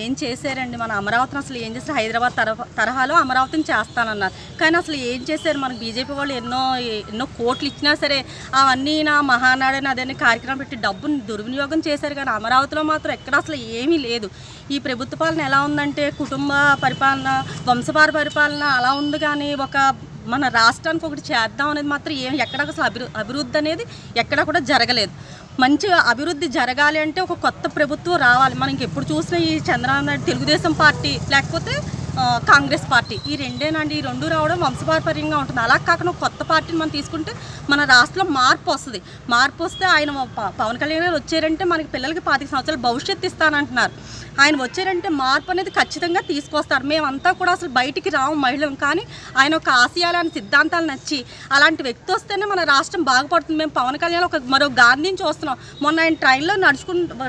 ఏం చేశారండి? మన అమరావతిని అసలు ఏం చేశారు? హైదరాబాద్ తరహాలో అమరావతిని చేస్తానన్నారు, కానీ అసలు ఏం చేశారు? మనకు బీజేపీ వాళ్ళు ఎన్నో కోట్లు ఇచ్చినా సరే అవన్నీ నా మహానాడని అదే కార్యక్రమం పెట్టి డబ్బుని దుర్వినియోగం చేశారు, కానీ అమరావతిలో మాత్రం ఎక్కడ అసలు ఏమీ లేదు. ఈ ప్రభుత్వ పాలన ఎలా ఉందంటే కుటుంబ పరిపాలన, వంశపార పరిపాలన అలా ఉంది, కానీ ఒక మన రాష్ట్రానికి ఒకటి చేద్దాం అనేది మాత్రం ఎక్కడ అసలు అభివృద్ధి అనేది ఎక్కడ కూడా జరగలేదు. మంచిగా అభివృద్ధి జరగాలి అంటే ఒక కొత్త ప్రభుత్వం రావాలి. మనకి ఎప్పుడు చూసినా ఈ చంద్రబాబు నాయుడు తెలుగుదేశం పార్టీ లేకపోతే కాంగ్రెస్ పార్టీ, ఈ రెండేనండి. ఈ రెండు రావడం వంశపారపర్యంగా ఉంటుంది. అలా కాకుండా కొత్త పార్టీని మనం తీసుకుంటే మన రాష్ట్రంలో మార్పు వస్తుంది. మార్పు వస్తే ఆయన పవన్ కళ్యాణ్ గారు వచ్చారంటే మనకి పిల్లలకి 25 సంవత్సరాలు భవిష్యత్తు ఇస్తానంటున్నారు. ఆయన వచ్చారంటే మార్పు అనేది ఖచ్చితంగా తీసుకొస్తారు. మేమంతా కూడా అసలు బయటికి రాము మహిళలు, కానీ ఆయన ఒక ఆశయాలని సిద్ధాంతాలు నచ్చి అలాంటి వ్యక్తి వస్తేనే మన రాష్ట్రం బాగుపడుతుంది. మేము పవన్ కళ్యాణ్ మరో గాంధీని చూస్తున్నాం. మొన్న ఆయన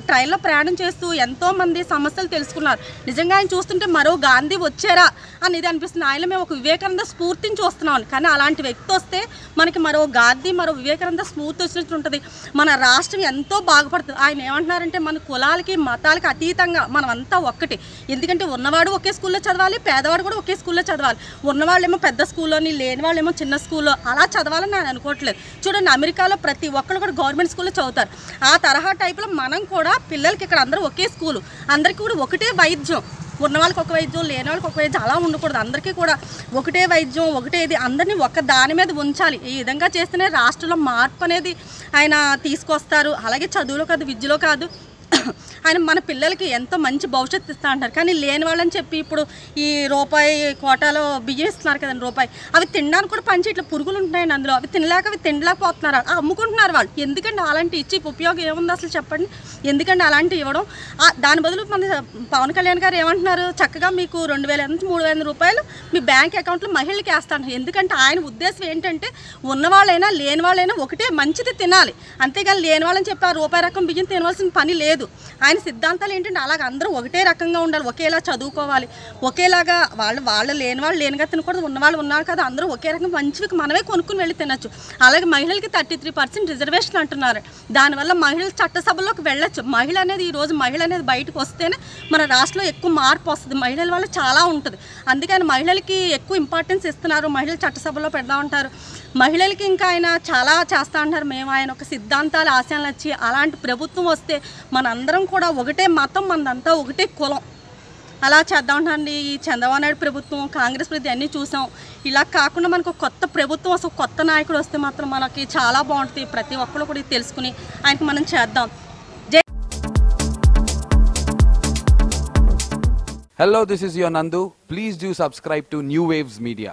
ట్రైన్లో ప్రయాణం చేస్తూ ఎంతోమంది సమస్యలు తెలుసుకున్నారు. నిజంగా ఆయన చూస్తుంటే మరో గాంధీ వచ్చారా అనేది అనిపిస్తుంది. ఆయన మేము ఒక వివేకానంద స్ఫూర్తిని చూస్తున్నాం, కానీ అలాంటి వ్యక్తి వస్తే మనకి మరో గాంధీ మరో వివేకానంద స్ఫూర్తి వచ్చినట్టు ఉంటుంది. మన రాష్ట్రం ఎంతో బాగుపడుతుంది. ఆయన ఏమంటున్నారంటే మన కులాలకి మతాలకి అతీతంగా మనం అంతా ఒక్కటి. ఎందుకంటే ఉన్నవాడు ఒకే స్కూల్లో చదవాలి, పేదవాడు కూడా ఒకే స్కూల్లో చదవాలి. ఉన్నవాళ్ళేమో పెద్ద స్కూల్లోని, లేని వాళ్ళేమో చిన్న స్కూల్లో అలా చదవాలని నేను అనుకోవట్లేదు. చూడండి, అమెరికాలో ప్రతి ఒక్కరు కూడా గవర్నమెంట్ స్కూల్లో చదువుతారు. ఆ తరహా టైప్లో మనం కూడా పిల్లలకి ఇక్కడ అందరూ ఒకే స్కూలు, అందరికీ కూడా ఒకటే వైద్యం, ఉన్న వాళ్ళకి ఒక వైద్యం, లేని వాళ్ళకి ఒక వైద్యం అలా ఉండకూడదు. అందరికీ కూడా ఒకటే వైద్యం, ఒకటేది, అందరినీ ఒక దాని మీద ఉంచాలి. ఈ విధంగా చేస్తేనే రాష్ట్రంలో మార్పు అనేది ఆయన తీసుకొస్తారు. అలాగే చదువులో కాదు, విద్యలో కాదు, ఆయన మన పిల్లలకి ఎంతో మంచి భవిష్యత్తు ఇస్తా అంటారు. కానీ లేని వాళ్ళని చెప్పి ఇప్పుడు ఈ రూపాయి కోటాలో బియ్యం ఇస్తున్నారు కదండి, రూపాయి, అవి తినడానికి కూడా పంచి ఇట్లా పురుగులు ఉంటున్నాయండి అందులో. అవి తినలేకపోతున్నారు, అమ్ముకుంటున్నారు వాళ్ళు. ఎందుకంటే అలాంటి ఇచ్చి ఉపయోగం ఏముంది అసలు చెప్పండి? ఎందుకంటే అలాంటి ఇవ్వడం? దాని బదులు మన పవన్ కళ్యాణ్ గారు ఏమంటున్నారు, చక్కగా మీకు 2,000 నుంచి 3,000 రూపాయలు మీ బ్యాంక్ అకౌంట్లో మహిళలకి వేస్తాను. ఎందుకంటే ఆయన ఉద్దేశం ఏంటంటే ఉన్నవాళ్ళైనా లేని వాళ్ళైనా ఒకటే మంచిది తినాలి, అంతేగాని లేని వాళ్ళని చెప్పి ఆ రూపాయి రకం బియ్యం తినవలసిన పని లేదు. ఆయన సిద్ధాంతాలు ఏంటంటే అలాగ అందరూ ఒకటే రకంగా ఉండాలి, ఒకేలా చదువుకోవాలి, ఒకేలాగా వాళ్ళు లేని వాళ్ళు లేనిగా తినకూడదు, ఉన్నవాళ్ళు ఉన్నారు కదా, అందరూ ఒకే రకంగా మంచివి మనమే కొనుక్కుని వెళ్ళి తినచ్చు. అలాగే మహిళలకి 33% రిజర్వేషన్ అంటున్నారు. దానివల్ల మహిళలు చట్టసభలోకి వెళ్ళచ్చు. మహిళ అనేది ఈరోజు మహిళ అనేది బయటకు వస్తేనే మన రాష్ట్రంలో ఎక్కువ మార్పు వస్తుంది. మహిళల వల్ల చాలా ఉంటుంది. అందుకని మహిళలకి ఎక్కువ ఇంపార్టెన్స్ ఇస్తున్నారు. మహిళలు చట్టసభలో పెడతా ఉంటారు. మహిళలకి ఇంకా ఆయన చాలా చేస్తూ ఉంటారు. మేము ఆయన ఒక సిద్ధాంతాలు ఆశయాలు నచ్చి అలాంటి ప్రభుత్వం వస్తే మనందరం కూడా ఒకటే మతం, మనదంతా ఒకటే కులం, అలా చేద్దాం ఉంటాండి. ఈ చంద్రబాబు నాయుడు ప్రభుత్వం, కాంగ్రెస్ ప్రభుత్వం అన్నీ చూసాం. ఇలా కాకుండా మనకు కొత్త ప్రభుత్వం అసలు కొత్త నాయకుడు వస్తే మాత్రం మనకి చాలా బాగుంటుంది. ప్రతి ఒక్కరు కూడా తెలుసుకుని ఆయనకి మనం చేద్దాం. Hello, this is your Nandu. Please do subscribe to New Waves Media.